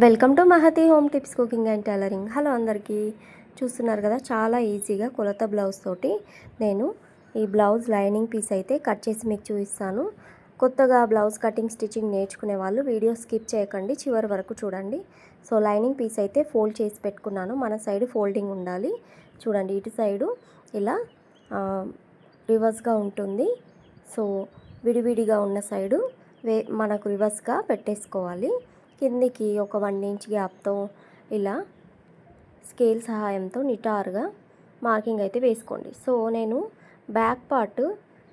Welcome to Mahathi home tips cooking and tailoring. Hello అందరికీ, చూస్తున్నారు కదా చాలా ఈజీగా కొలత బ్లౌజ్ తోటి నేను ఈ బ్లౌజ్ లైనింగ్ పీస్ అయితే కట్ చేసి మీకు చూపిస్తాను. కొత్తగా బ్లౌజ్ కటింగ్ స్టిచ్చింగ్ నేర్చుకునే వాళ్ళు వీడియో స్కిప్ చేయకండి, చివరి వరకు చూడండి. సో లైనింగ్ పీస్ అయితే ఫోల్డ్ చేసి పెట్టుకున్నాను. మన సైడ్ ఫోల్డింగ్ ఉండాలి. చూడండి, ఇటు సైడు ఇలా రివర్స్గా ఉంటుంది. సో విడివిడిగా ఉన్న సైడు మనకు రివర్స్గా పెట్టేసుకోవాలి. కిందికి ఒక 1 ఇంచ్ గ్యాప్తో ఇలా స్కేల్ సహాయంతో నిటారుగా మార్కింగ్ అయితే వేసుకోండి. సో నేను బ్యాక్ పార్ట్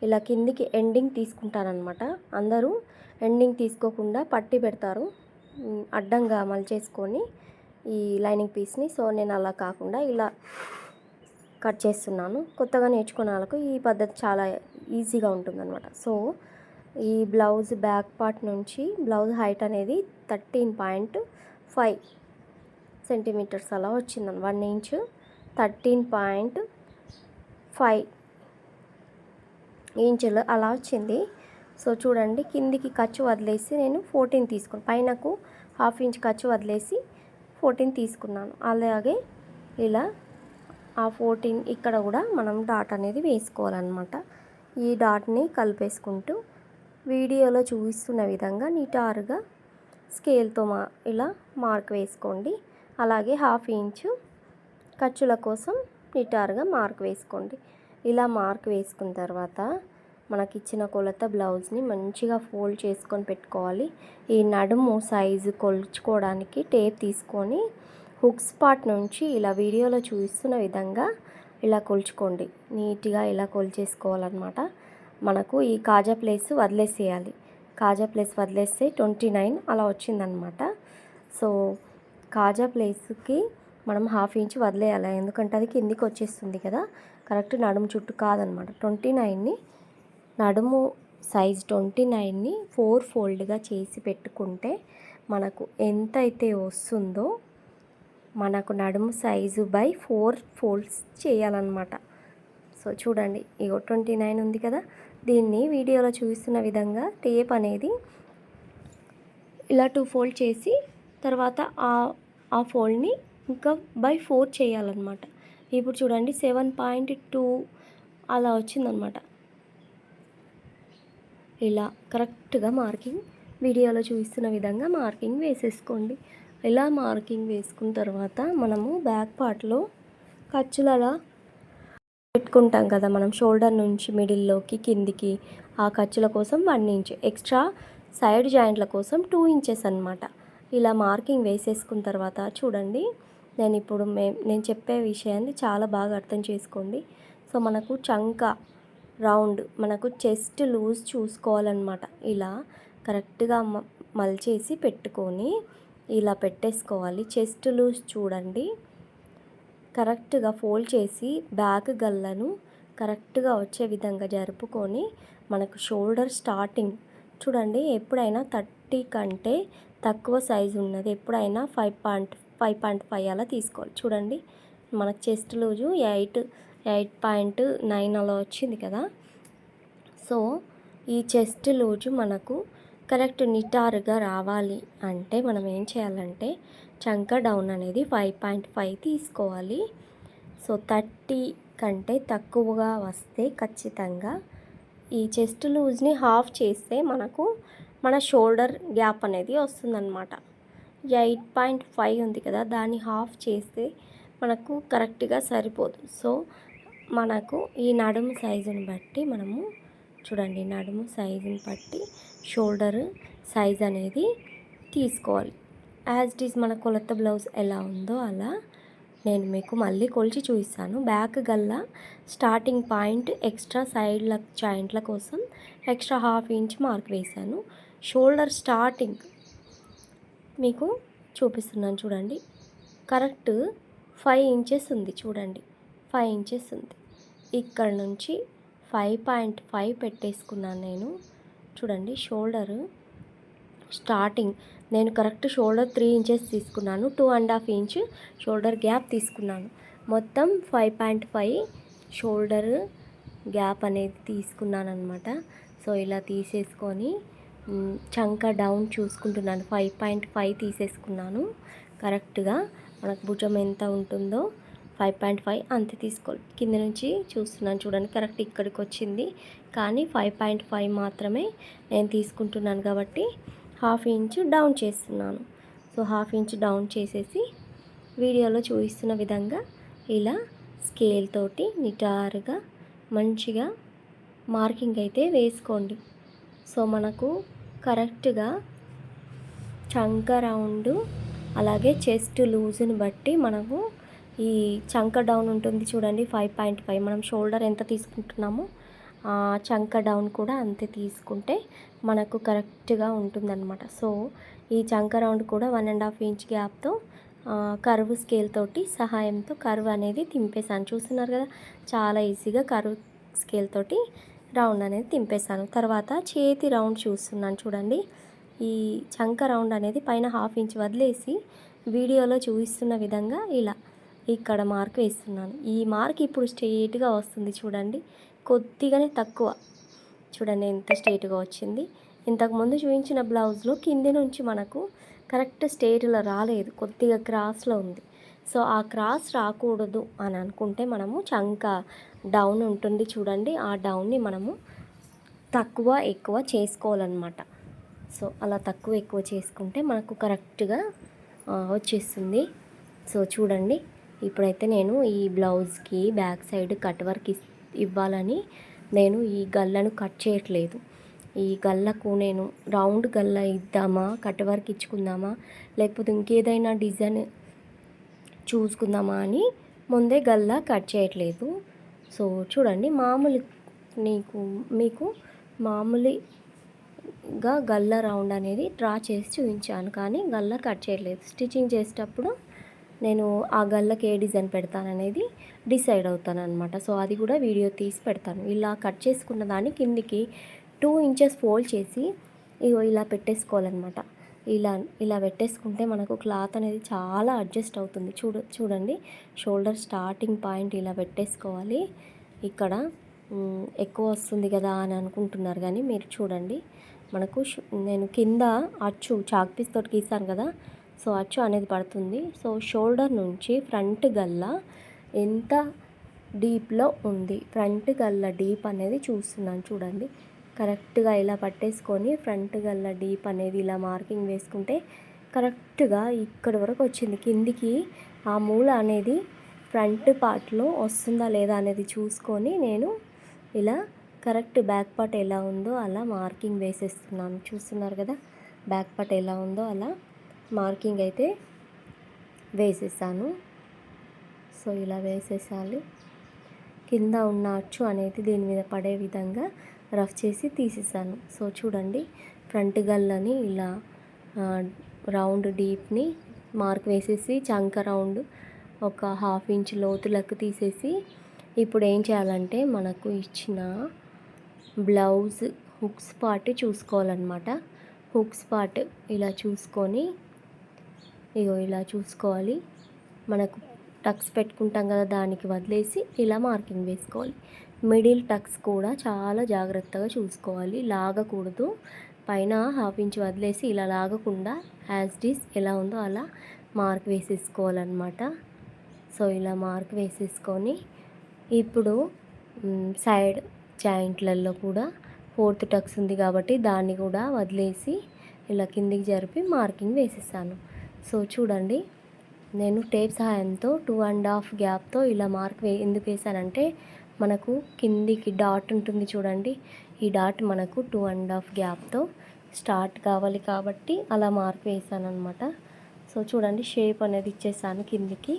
ఇలా కిందికి ఎండింగ్ తీసుకుంటానన్నమాట. అందరూ ఎండింగ్ తీసుకోకుండా పట్టి పెడతారు, అడ్డంగా మలిచేసుకొని ఈ లైనింగ్ పీస్ని. సో నేను అలా కాకుండా ఇలా కట్ చేస్తున్నాను. కొత్తగా నేర్చుకునే వాళ్ళకు ఈ పద్ధతి చాలా ఈజీగా ఉంటుందన్నమాట. సో ఈ బ్లౌజ్ బ్యాక్ పార్ట్ నుంచి బ్లౌజ్ హైట్ అనేది 13.5 సెంటీమీటర్స్ అలా వచ్చిందని, 1 ఇంచ్ 13.5 ఇంచులు అలా వచ్చింది. సో చూడండి, కిందికి ఖర్చు వదిలేసి నేను 14 తీసుకున్నాను. పైనకు 1/2 ఇంచ్ ఖర్చు వదిలేసి 14 తీసుకున్నాను. అలాగే ఇలా ఆ 14 ఇక్కడ కూడా మనం డాట్ అనేది వేసుకోవాలన్నమాట. ఈ డాట్ని కలిపేసుకుంటూ వీడియోలో చూపిస్తున్న విధంగా నిటారుగా స్కేల్తో ఇలా మార్క్ వేసుకోండి. అలాగే 1/2 ఇంచు ఖర్చుల కోసం నిటారుగా మార్క్ వేసుకోండి. ఇలా మార్క్ వేసుకున్న తర్వాత మనకిచ్చిన కొలత బ్లౌజ్ని మంచిగా ఫోల్డ్ చేసుకొని పెట్టుకోవాలి. ఈ నడుము సైజు కొలుచుకోవడానికి టేప్ తీసుకొని హుక్ స్పాట్ నుంచి ఇలా వీడియోలో చూపిస్తున్న విధంగా ఇలా కొలుచుకోండి. నీట్గా ఇలా కొలిచేసుకోవాలన్నమాట. మనకు ఈ కాజా ప్లేస్ వదిలేసేయాలి. కాజా ప్లేస్ వదిలేస్తే 29 అలా వచ్చిందనమాట. సో కాజా ప్లేస్కి మనం 1/2 ఇంచ్ వదిలేయాలి, ఎందుకంటే అది కిందికి వచ్చేస్తుంది కదా, కరెక్ట్ నడుము చుట్టూ కాదనమాట. 29ని నడుము సైజ్ 29ని 4 ఫోల్డ్గా చేసి పెట్టుకుంటే మనకు ఎంతైతే వస్తుందో మనకు నడుము సైజు బై 4 ఫోల్డ్స్ చేయాలన్నమాట. సో చూడండి, ఇగో 29 ఉంది కదా, దీన్ని వీడియోలో చూపిస్తున్న విధంగా టేప్ అనేది ఇలా 2 ఫోల్డ్ చేసి తర్వాత ఆ ఫోల్డ్ని ఇంకా బై 4 చేయాలన్నమాట. ఇప్పుడు చూడండి 7.2 అలా వచ్చిందనమాట. ఇలా కరెక్ట్గా మార్కింగ్ వీడియోలో చూపిస్తున్న విధంగా మార్కింగ్ వేసేసుకోండి. ఇలా మార్కింగ్ వేసుకున్న తర్వాత మనము బ్యాక్ పార్ట్లో ఖర్చులలా పెట్టుకుంటాం కదా, మనం షోల్డర్ నుంచి మిడిల్లోకి కిందికి ఆ ఖర్చుల కోసం 1 ఇంచ్ ఎక్స్ట్రా, సైడ్ జాయింట్ల కోసం 2 ఇంచెస్ అనమాట. ఇలా మార్కింగ్ వేసేసుకున్న తర్వాత చూడండి, నేను చెప్పే విషయాన్ని చాలా బాగా అర్థం చేసుకోండి. సో మనకు చంక రౌండ్, మనకు చెస్ట్ లూజ్ చూసుకోవాలన్నమాట. ఇలా కరెక్ట్గా మలిచేసి పెట్టుకొని ఇలా పెట్టేసుకోవాలి. చెస్ట్ లూజ్ చూడండి, కరెక్ట్గా ఫోల్డ్ చేసి బ్యాక్ గల్లను కరెక్ట్గా వచ్చే విధంగా జరుపుకొని మనకు షోల్డర్ స్టార్టింగ్ చూడండి, ఎప్పుడైనా 30 కంటే తక్కువ సైజు ఉన్నది ఎప్పుడైనా 5.5 అలా తీసుకోవాలి. చూడండి, మనకు చెస్ట్ లూజు 8.9 అలా వచ్చింది కదా. సో ఈ చెస్ట్ లూజు మనకు కరెక్ట్ నిటారుగా రావాలి అంటే మనం ఏం చేయాలంటే చంక డౌన్ అనేది 5.5 తీసుకోవాలి. సో 30 కంటే తక్కువగా వస్తే ఖచ్చితంగా ఈ చెస్ట్ లూజ్ని హాఫ్ చేస్తే మనకు మన షోల్డర్ గ్యాప్ అనేది వస్తుందన్నమాట. 8.5 ఉంది కదా, దాన్ని హాఫ్ చేస్తే మనకు కరెక్ట్గా సరిపోదు. సో మనకు ఈ నడుము సైజుని బట్టి మనము చూడండి, నడుము సైజుని బట్టి షోల్డర్ సైజ్ అనేది తీసుకోవాలి. యాజ్ ఇట్ ఈజ్ మన కొలత బ్లౌజ్ ఎలా ఉందో అలా నేను మీకు మళ్ళీ కొలిచి చూపిస్తాను. బ్యాక్ గల్లా స్టార్టింగ్ పాయింట్ ఎక్స్ట్రా సైడ్ల జాయింట్ల కోసం ఎక్స్ట్రా 1/2 ఇంచ్ మార్క్ వేశాను. షోల్డర్ స్టార్టింగ్ మీకు చూపిస్తున్నాను చూడండి, కరెక్ట్ 5 ఇంచెస్ ఉంది. చూడండి 5 ఇంచెస్ ఉంది. ఇక్కడ నుంచి 5.5 పెట్టేసుకున్నాను నేను. చూడండి, షోల్డర్ స్టార్టింగ్ నేను కరెక్ట్ షోల్డర్ 3 ఇంచెస్ తీసుకున్నాను, 2.5 ఇంచ్ షోల్డర్ గ్యాప్ తీసుకున్నాను. మొత్తం 5.5 షోల్డర్ గ్యాప్ అనేది తీసుకున్నాను అనమాట. సో ఇలా తీసేసుకొని చంక డౌన్ చూసుకుంటున్నాను. 5.5 తీసేసుకున్నాను. కరెక్ట్గా మనకు భుజం ఎంత ఉంటుందో 5.5 అంతే తీసుకోవాలి. కింద నుంచి చూస్తున్నాను చూడండి, కరెక్ట్ ఇక్కడికి వచ్చింది. కానీ 5.5 మాత్రమే నేను తీసుకుంటున్నాను కాబట్టి 1/2 ఇంచ్ డౌన్ చేస్తున్నాను. సో 1/2 ఇంచ్ డౌన్ చేసేసి వీడియోలో చూపిస్తున్న విధంగా ఇలా స్కేల్ తోటి నిటారుగా మంచిగా మార్కింగ్ అయితే వేసుకోండి. సో మనకు కరెక్ట్గా చంక రౌండ్ అలాగే చెస్ట్ లూజ్ని బట్టి మనము ఈ చంక డౌన్ ఉంటుంది చూడండి 5.5, మనం షోల్డర్ ఎంత తీసుకుంటున్నామో చంక డౌన్ కూడా అంతే తీసుకుంటే మనకు కరెక్ట్గా ఉంటుందన్నమాట. సో ఈ చంక రౌండ్ కూడా 1.5 ఇంచ్ గ్యాప్తో కర్వ్ స్కేల్ తోటి సహాయంతో కర్వ్ అనేది తింపేసాను. చూస్తున్నారు కదా, చాలా ఈజీగా కర్వ్ స్కేల్ తోటి రౌండ్ అనేది తింపేసాను. తర్వాత చేతి రౌండ్ చూస్తున్నాను చూడండి. ఈ చంక రౌండ్ అనేది పైన 1/2 ఇంచ్ వదిలేసి వీడియోలో చూపిస్తున్న విధంగా ఇలా ఇక్కడ మార్క్ వేస్తున్నాను. ఈ మార్క్ ఇప్పుడు స్ట్రెయిట్గా వస్తుంది చూడండి, కొద్దిగానే తక్కువ. చూడండి ఎంత స్ట్రెయిట్గా వచ్చింది. ఇంతకుముందు చూపించిన బ్లౌజ్లో కింది నుంచి మనకు కరెక్ట్ స్ట్రెయిట్లో రాలేదు, కొద్దిగా క్రాస్లో ఉంది. సో ఆ క్రాస్ రాకూడదు అని అనుకుంటే మనము చంక డౌన్ ఉంటుంది చూడండి, ఆ డౌన్ని మనము తక్కువ ఎక్కువ చేసుకోవాలన్నమాట. సో అలా తక్కువ ఎక్కువ చేసుకుంటే మనకు కరెక్ట్గా వచ్చేస్తుంది. సో చూడండి, ఇప్పుడైతే నేను ఈ బ్లౌజ్కి బ్యాక్ సైడ్ కట్ వర్క్ ఇవ్వాలని నేను ఈ గల్లను కట్ చేయట్లేదు. ఈ గల్లకు నేను రౌండ్ గల్ల ఇద్దామా, కట్ వర్క్ ఇచ్చుకుందామా, లేకపోతే ఇంకేదైనా డిజైన్ చూసుకుందామా అని ముందే గల్లా కట్ చేయట్లేదు. సో చూడండి, మీకు మామూలుగా గల్ల రౌండ్ అనేది డ్రా చేసి చూపించాను, కానీ గల్ల కట్ చేయట్లేదు. స్టిచ్చింగ్ చేసేటప్పుడు నేను ఆ గల్లకి ఏ డిజైన్ పెడతాననేది డిసైడ్ అవుతాను అనమాట. సో అది కూడా వీడియో తీసి పెడతాను. ఇలా కట్ చేసుకున్న దాన్ని కిందికి 2 ఇంచెస్ ఫోల్డ్ చేసి ఇలా పెట్టేసుకోవాలన్నమాట. ఇలా పెట్టేసుకుంటే మనకు క్లాత్ అనేది చాలా అడ్జస్ట్ అవుతుంది. చూడండి, షోల్డర్ స్టార్టింగ్ పాయింట్ ఇలా పెట్టేసుకోవాలి. ఇక్కడ ఎక్కువ వస్తుంది కదా అని అనుకుంటున్నారు, కానీ మీరు చూడండి, మనకు నేను కింద అచ్చు చాక్ పీస్ తోటి గీసాను కదా, సో అచ్చు అనేది పడుతుంది. సో షోల్డర్ నుంచి ఫ్రంట్ గల్ల ఎంత డీప్లో ఉంది, ఫ్రంట్ గల్ల డీప్ అనేది చూస్తున్నాను చూడండి. కరెక్ట్గా ఇలా పట్టేసుకొని ఫ్రంట్ గల్ల డీప్ అనేది ఇలా మార్కింగ్ వేసుకుంటే కరెక్ట్గా ఇక్కడి వరకు వచ్చింది. కిందికి ఆ మూల అనేది ఫ్రంట్ పార్ట్లో వస్తుందా లేదా అనేది చూసుకొని నేను ఇలా కరెక్ట్ బ్యాక్ పార్ట్ ఎలా ఉందో అలా మార్కింగ్ వేసేస్తున్నాను. చూస్తున్నారు కదా, బ్యాక్ పార్ట్ ఎలా ఉందో అలా మార్కింగ్ అయితే వేసేసాను. సో ఇలా వేసేసాలి. కింద ఉన్న అచ్చు అనేది దీని మీద పడే విధంగా రఫ్ చేసి తీసేసాను. సో చూడండి, ఫ్రంట్ గల్లని ఇలా రౌండ్ డీప్ని మార్క్ వేసేసి చంక రౌండ్ ఒక 1/2 ఇంచ్ లోతులకు తీసేసి ఇప్పుడు ఏం చేయాలంటే మనకు ఇచ్చిన బ్లౌజ్ హుక్స్ పార్ట్ చూసుకోవాలన్నమాట. హుక్స్ పార్ట్ ఇలా చూసుకొని ఇలా చూసుకోవాలి. మనకు టక్స్ పెట్టుకుంటాం కదా, దానికి వదిలేసి ఇలా మార్కింగ్ వేసుకోవాలి. మిడిల్ టక్స్ కూడా చాలా జాగ్రత్తగా చూసుకోవాలి, లాగకూడదు. పైన 1/2 ఇంచ్ వదిలేసి ఇలా లాగకుండా యాజ్ ఇట్ ఈస్ ఎలా ఉందో అలా మార్క్ వేసేసుకోవాలన్నమాట. సో ఇలా మార్క్ వేసేసుకొని ఇప్పుడు సైడ్ జాయింట్లలో కూడా 4th టక్స్ ఉంది కాబట్టి దాన్ని కూడా వదిలేసి ఇలా కిందికి జరిపి మార్కింగ్ వేసేసాను. సో చూడండి, నేను టేప్ సహాయంతో 2.5 గ్యాప్తో ఇలా మార్క్ ఎందుకు వేసానంటే మనకు కిందికి డాట్ ఉంటుంది చూడండి, ఈ డాట్ మనకు 2.5 గ్యాప్తో స్టార్ట్ కావాలి కాబట్టి అలా మార్క్ వేసాను అనమాట. సో చూడండి, షేప్ అనేది ఇచ్చేసాను కిందికి.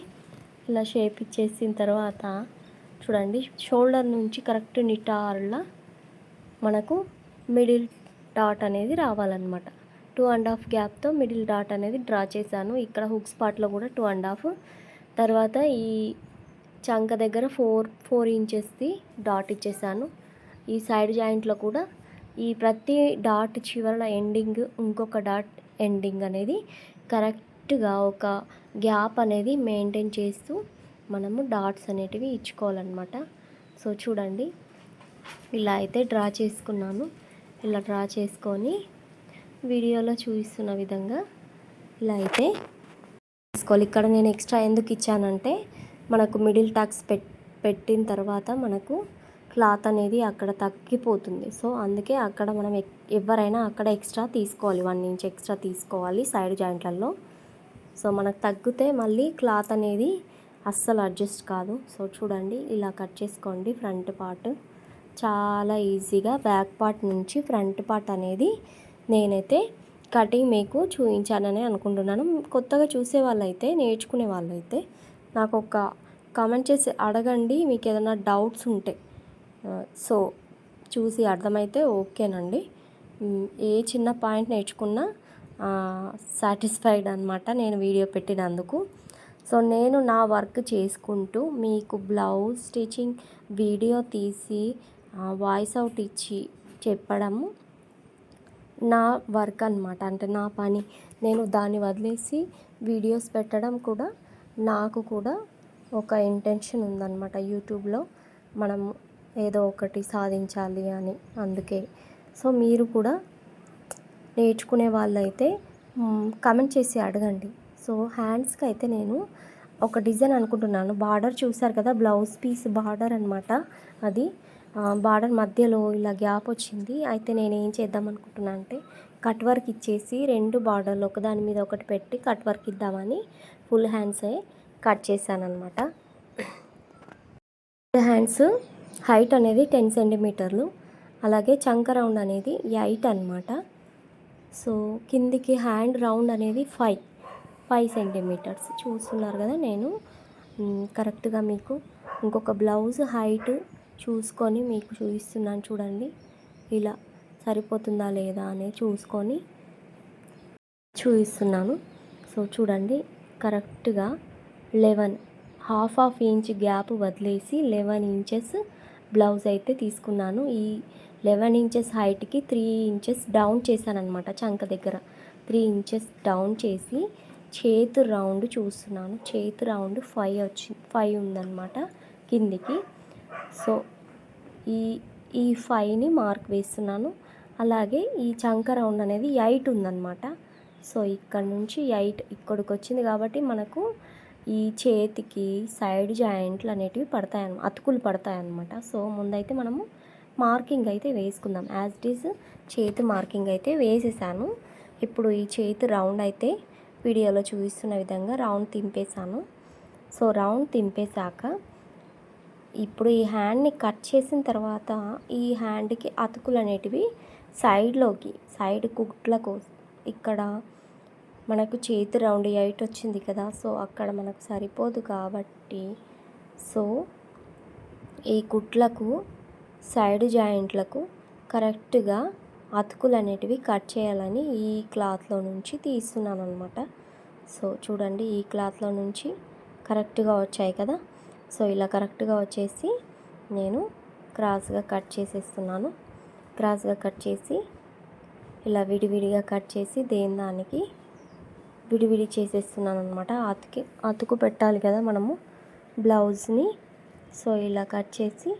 ఇలా షేప్ ఇచ్చేసిన తర్వాత చూడండి, షోల్డర్ నుంచి కరెక్ట్ నిటారులా మనకు మిడిల్ డాట్ అనేది రావాలన్నమాట. 2.5 గ్యాప్తో మిడిల్ డాట్ అనేది డ్రా చేశాను. ఇక్కడ హుక్స్ పార్ట్లో కూడా 2.5. తర్వాత ఈ చంక దగ్గర 4 ఇంచెస్ది డాట్ ఇచ్చేసాను. ఈ సైడ్ జాయింట్లో కూడా ఈ ప్రతి డాట్ చివరల ఎండింగ్ ఇంకొక డాట్ ఎండింగ్ అనేది కరెక్ట్గా ఒక గ్యాప్ అనేది మెయింటైన్ చేస్తూ మనము డాట్స్ అనేటివి ఇచ్చుకోవాలన్నమాట. సో చూడండి, ఇలా అయితే డ్రా చేసుకున్నాను. ఇలా డ్రా చేసుకొని వీడియోలో చూపిస్తున్న విధంగా ఇలా అయితే తీసుకోవాలి. ఇక్కడ నేను ఎక్స్ట్రా ఎందుకు ఇచ్చానంటే మనకు మిడిల్ టక్స్ పెట్టిన తర్వాత మనకు క్లాత్ అనేది అక్కడ తగ్గిపోతుంది. సో అందుకే అక్కడ మనం ఎవరైనా అక్కడ ఎక్స్ట్రా తీసుకోవాలి, 1 ఇంచ్ ఎక్స్ట్రా తీసుకోవాలి సైడ్ జాయింట్లలో. సో మనకు తగ్గితే మళ్ళీ క్లాత్ అనేది అస్సలు అడ్జస్ట్ కాదు. సో చూడండి ఇలా కట్ చేసుకోండి. ఫ్రంట్ పార్ట్ చాలా ఈజీగా బ్యాక్ పార్ట్ నుంచి ఫ్రంట్ పార్ట్ అనేది నేనైతే కటింగ్ మీకు చూపించానని అనుకుంటున్నాను. కొత్తగా చూసే వాళ్ళైతే, నేర్చుకునే వాళ్ళైతే నాకు ఒక కామెంట్ చేసి అడగండి మీకు ఏదైనా డౌట్స్ ఉంటే. సో చూసి అర్థమైతే ఓకేనండి. ఏ చిన్న పాయింట్ నేర్చుకున్నా సాటిస్ఫైడ్ అనమాట నేను వీడియో పెట్టినందుకు. సో నేను నా వర్క్ చేసుకుంటూ మీకు బ్లౌజ్ స్టిచ్చింగ్ వీడియో తీసి వాయిస్ అవుట్ ఇచ్చి చెప్పడము నా వర్క్ అనమాట. అంటే నా పని. నేను దాన్ని వదిలేసి వీడియోస్ పెట్టడం కూడా నాకు కూడా ఒక ఇంటెన్షన్ ఉందన్నమాట. యూట్యూబ్లో మనం ఏదో ఒకటి సాధించాలి అని. అందుకే సో మీరు కూడా నేర్చుకునే వాళ్ళైతే కమెంట్ చేసి అడగండి. సో హ్యాండ్స్కి అయితే నేను ఒక డిజైన్ అనుకుంటున్నాను. బార్డర్ చూసారు కదా, బ్లౌజ్ పీస్ బార్డర్ అనమాట. అది బార్డర్ మధ్యలో ఇలా గ్యాప్ వచ్చింది. అయితే నేను ఏం చేద్దాం అనుకుంటున్నా అంటే కట్ వర్క్ ఇచ్చేసి 2 బార్డర్లు ఒకదాని మీద ఒకటి పెట్టి కట్ వర్క్ ఇద్దామని ఫుల్ హ్యాండ్సే కట్ చేశాను అనమాట. హ్యాండ్స్ హైట్ అనేది 10 సెంటీమీటర్లు, అలాగే చంక రౌండ్ అనేది 8 అనమాట. సో కిందికి హ్యాండ్ రౌండ్ అనేది 5 సెంటీమీటర్స్ చూస్తున్నారు కదా. నేను కరెక్ట్గా మీకు ఇంకొక బ్లౌజ్ హైట్ చూసుకొని మీకు చూపిస్తున్నాను చూడండి. ఇలా సరిపోతుందా లేదా అనేది చూసుకొని చూపిస్తున్నాను. సో చూడండి కరెక్ట్గా 11 హాఫ్ ఇంచ్ గ్యాప్ వదిలేసి 11 ఇంచెస్ బ్లౌజ్ అయితే తీసుకున్నాను. ఈ 11 ఇంచెస్ హైట్కి 3 ఇంచెస్ డౌన్ చేశాను అనమాట. చంక దగ్గర 3 ఇంచెస్ డౌన్ చేసి చేతు రౌండ్ చూస్తున్నాను. చేతు రౌండ్ 5 ఉందన్నమాట కిందికి. సో ఈ 5ని మార్క్ వేస్తున్నాను. అలాగే ఈ చంక రౌండ్ అనేది 8 ఉందన్నమాట. సో ఇక్కడ నుంచి 8 ఇక్కడికి వచ్చింది కాబట్టి మనకు ఈ చేతికి సైడ్ జాయింట్లు అనేటివి అతుకులు పడతాయన్నమాట. సో ముందైతే మనము మార్కింగ్ అయితే వేసుకుందాం. యాజ్ ఇట్ ఈజ్ చేతి మార్కింగ్ అయితే వేసేసాను. ఇప్పుడు ఈ చేతి రౌండ్ అయితే వీడియోలో చూపిస్తున్న విధంగా రౌండ్ తింపేశాను. సో రౌండ్ తింపేశాక ఇప్పుడు ఈ హ్యాండ్ని కట్ చేసిన తర్వాత ఈ హ్యాండ్కి అతుకులు అనేటివి సైడ్ కుట్లకు ఇక్కడ మనకు చేతి రౌండ్ 8 వచ్చింది కదా. సో అక్కడ మనకు సరిపోదు కాబట్టి సో ఈ కుట్లకు సైడ్ జాయింట్లకు కరెక్ట్గా అతుకులు అనేటివి కట్ చేయాలని ఈ క్లాత్లో నుంచి తీస్తున్నాను అనమాట. సో చూడండి ఈ క్లాత్లో నుంచి కరెక్ట్గా వచ్చాయి కదా. సో ఇలా కరెక్ట్గా వచ్చేసి నేను క్రాస్గా కట్ చేసేస్తున్నాను. క్రాస్గా కట్ చేసి ఇలా విడివిడిగా కట్ చేసి దానికి విడివిడి చేసేస్తున్నాను అనమాట. అతుకు పెట్టాలి కదా మనము బ్లౌజ్ని. సో ఇలా కట్ చేసి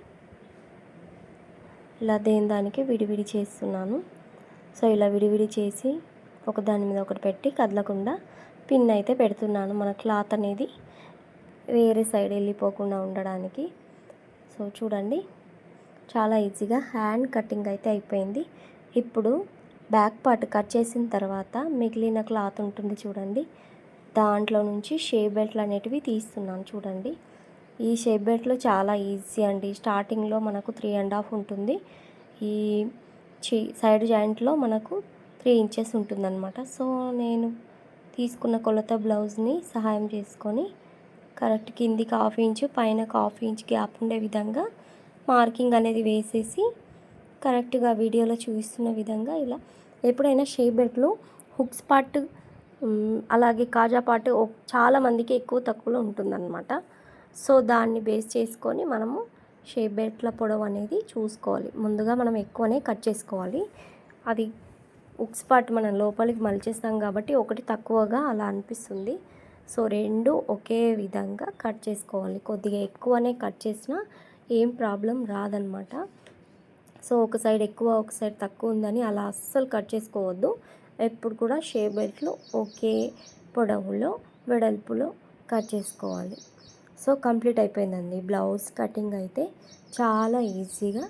ఇలా దానికి విడివిడి చేస్తున్నాను. సో ఇలా విడివిడి చేసి ఒకదాని మీద ఒకటి పెట్టి కదలకుండా పిన్ అయితే పెడుతున్నాను, మన క్లాత్ అనేది వేరే సైడ్ వెళ్ళిపోకుండా ఉండడానికి. సో చూడండి చాలా ఈజీగా హ్యాండ్ కటింగ్ అయితే అయిపోయింది. ఇప్పుడు బ్యాక్ పార్ట్ కట్ చేసిన తర్వాత మిగిలిన క్లాత్ ఉంటుంది చూడండి, దాంట్లో నుంచి షేప్ బెల్ట్లు అనేటివి తీస్తున్నాను చూడండి. ఈ షేప్ బెల్ట్లు చాలా ఈజీ అండి. స్టార్టింగ్లో మనకు 3.5 ఉంటుంది. ఈ సైడ్ జాయింట్లో మనకు 3 ఇంచెస్ ఉంటుందన్నమాట. సో నేను తీసుకున్న కొలత బ్లౌజ్ని సహాయం చేసుకొని కరెక్ట్ కిందికి 1/2 ఇంచు పైన 1/2 ఇంచ్ గ్యాప్ ఉండే విధంగా మార్కింగ్ అనేది వేసేసి కరెక్ట్గా వీడియోలో చూపిస్తున్న విధంగా ఇలా ఎప్పుడైనా షేప్ బెల్ట్లో హుక్స్ పార్ట్ అలాగే కాజా పార్ట్ చాలామందికి ఎక్కువ తక్కువలో ఉంటుందన్నమాట. సో దాన్ని బేస్ చేసుకొని మనము షేప్ బెల్ట్ల పొడవు అనేది చూసుకోవాలి. ముందుగా మనం ఎక్కువనే కట్ చేసుకోవాలి. అది హుక్స్ పార్ట్ మనం లోపలికి మలిచేస్తాం కాబట్టి ఒకటి తక్కువగా అలా అనిపిస్తుంది. సో 2 ఒకే విధంగా కట్ చేసుకోవాలి. కొద్దిగా ఎక్కువనే కట్ చేసినా ఏం ప్రాబ్లం రాదనమాట. సో ఒక సైడ్ ఎక్కువ ఒక సైడ్ తక్కువ ఉందని అలా అస్సలు కట్ చేసుకోవద్దు. ఎప్పుడు కూడా షేప్ బెల్ట్లు ఒకే పొడవులో వెడల్పులో కట్ చేసుకోవాలి. సో కంప్లీట్ అయిపోయిందండి. బ్లౌజ్ కటింగ్ అయితే చాలా ఈజీగా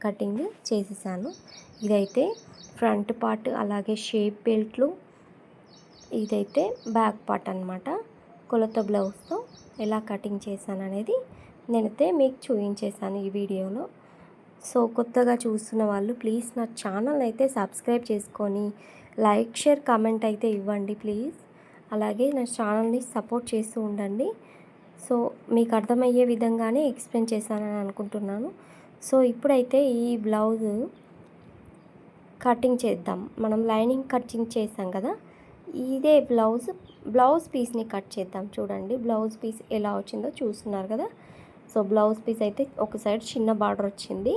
కటింగ్ చేసేసాను. ఇదైతే ఫ్రంట్ పార్ట్, అలాగే షేప్ బెల్ట్లు, ఇదైతే బ్యాక్ పార్ట్ అనమాట. కొలత బ్లౌజ్తో ఎలా కటింగ్ చేశాను అనేది నేనైతే మీకు చూపించేసాను ఈ వీడియోలో. సో కొత్తగా చూస్తున్న వాళ్ళు ప్లీజ్ నా ఛానల్ అయితే సబ్స్క్రైబ్ చేసుకొని లైక్, షేర్, కామెంట్ అయితే ఇవ్వండి ప్లీజ్. అలాగే నా ఛానల్ని సపోర్ట్ చేస్తూ ఉండండి. సో మీకు అర్థమయ్యే విధంగానే ఎక్స్ప్లెయిన్ చేశానని అనుకుంటున్నాను. సో ఇప్పుడైతే ఈ బ్లౌజ్ కటింగ్ చేద్దాం. మనం లైనింగ్ కటింగ్ చేసాం కదా, ఇదే బ్లౌజ్ పీస్ని కట్ చేద్దాం. చూడండి బ్లౌజ్ పీస్ ఎలా వచ్చిందో చూస్తున్నారు కదా. సో బ్లౌజ్ పీస్ అయితే ఒక సైడ్ చిన్న బార్డర్ వచ్చింది.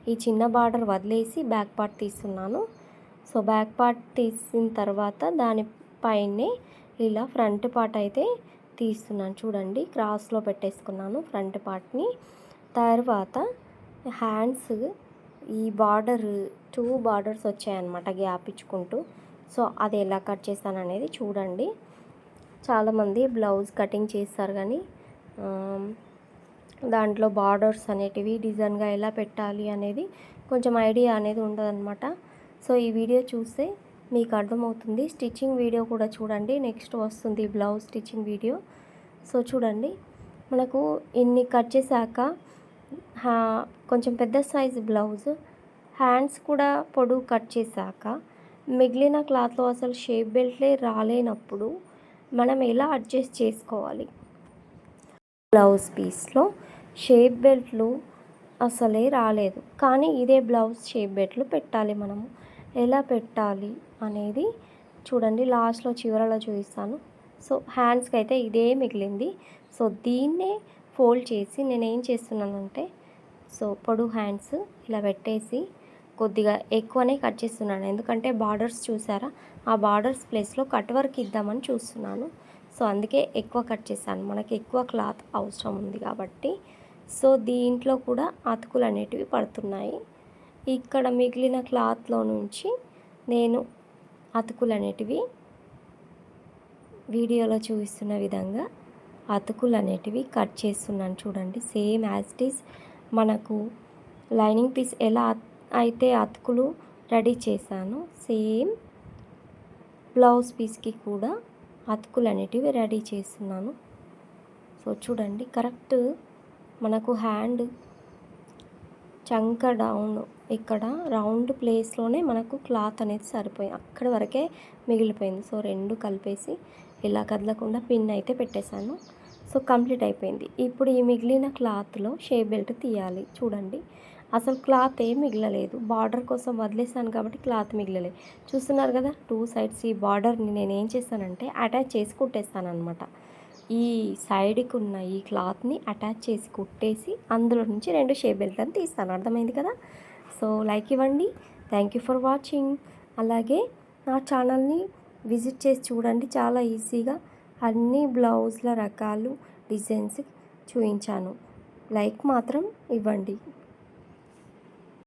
ఈ చిన్న బార్డర్ వదిలేసి బ్యాక్ పార్ట్ తీస్తున్నాను. సో బ్యాక్ పార్ట్ తీసిన తర్వాత దానిపైనే ఇలా ఫ్రంట్ పార్ట్ అయితే తీస్తున్నాను. చూడండి క్రాస్లో పెట్టేసుకున్నాను ఫ్రంట్ పార్ట్ని. తర్వాత హ్యాండ్స్ ఈ బార్డర్ 2 బార్డర్స్ వచ్చాయన్నమాట గ్యాప్ ఇచ్చుకుంటూ. సో అది ఎలా కట్ చేస్తాను అనేది చూడండి. చాలామంది బ్లౌజ్ కటింగ్ చేస్తారు కానీ దాంట్లో బార్డర్స్ అనేటివి డిజైన్గా ఎలా పెట్టాలి అనేది కొంచెం ఐడియా అనేది ఉండదన్నమాట. సో ఈ వీడియో చూస్తే మీకు అర్థమవుతుంది. స్టిచ్చింగ్ వీడియో కూడా చూడండి, నెక్స్ట్ వస్తుంది బ్లౌజ్ స్టిచ్చింగ్ వీడియో. సో చూడండి మనకు ఇన్ని కట్ చేశాక కొంచెం పెద్ద సైజు బ్లౌజ్ హ్యాండ్స్ కూడా పొడవు కట్ చేశాక మిగిలిన క్లాత్లో అసలు షేప్ బెల్ట్లే రాలేనప్పుడు మనం ఎలా అడ్జస్ట్ చేసుకోవాలి? బ్లౌజ్ పీస్లో షేప్ బెల్ట్లు అసలే రాలేదు, కానీ ఇదే బ్లౌజ్ షేప్ బెల్ట్లు పెట్టాలి. మనము ఎలా పెట్టాలి అనేది చూడండి, లాస్ట్లో చివరలో చూపిస్తాను. సో హ్యాండ్స్కి అయితే ఇదే మిగిలింది. సో దీన్నే ఫోల్డ్ చేసి నేను ఏం చేస్తున్నానంటే, సో పొడవు హ్యాండ్స్ ఇలా పెట్టేసి కొద్దిగా ఎక్కువనే కట్ చేస్తున్నాను. ఎందుకంటే బార్డర్స్ చూసారా, ఆ బార్డర్స్ ప్లేస్లో కట్ వర్క్ ఇద్దామని చూస్తున్నాను. సో అందుకే ఎక్కువ కట్ చేశాను, మనకి ఎక్కువ క్లాత్ అవసరం ఉంది కాబట్టి. సో దీంట్లో కూడా అతుకులు అనేటివి పడుతున్నాయి. ఇక్కడ మిగిలిన క్లాత్లో నుంచి నేను అతుకులు అనేటివి వీడియోలో చూపిస్తున్న విధంగా అతుకులు అనేటివి కట్ చేస్తున్నాను. చూడండి సేమ్ యాజ్ ఇట్ ఈస్ మనకు లైనింగ్ పీస్ ఎలా అయితే అతుకులు రెడీ చేశాను, సేమ్ బ్లౌజ్ పీస్కి కూడా అతుకులు అనేటివి రెడీ చేస్తున్నాను. సో చూడండి కరెక్ట్ మనకు హ్యాండ్ చంక డౌన్ ఇక్కడ రౌండ్ ప్లేస్లోనే మనకు క్లాత్ అనేది సరిపోయింది, అక్కడి వరకే మిగిలిపోయింది. సో రెండు కలిపేసి ఇలా కదలకుండా పిన్ అయితే పెట్టేశాను. సో కంప్లీట్ అయిపోయింది. ఇప్పుడు ఈ మిగిలిన క్లాత్లో షేప్ బెల్ట్ తీయాలి. చూడండి అసలు క్లాత్ ఏం మిగలలేదు, బార్డర్ కోసం వదిలేసాను కాబట్టి క్లాత్ మిగలలేదు. చూస్తున్నారు కదా 2 సైడ్స్ ఈ బార్డర్ని నేను ఏం చేస్తానంటే అటాచ్ చేసి కుట్టేస్తాను అనమాట. ఈ సైడ్కి ఉన్న ఈ క్లాత్ని అటాచ్ చేసి కుట్టేసి అందులో నుంచి 2 షేప్ బెల్ట్లను తీస్తాను. అర్థమైంది కదా. సో లైక్ ఇవ్వండి. Thank you for watching. అలాగే నా ఛానల్ని విజిట్ చేసి చూడండి, చాలా ఈజీగా అన్ని బ్లౌజ్ల రకాలు డిజైన్స్ చూపించాను. లైక్ మాత్రం ఇవ్వండి.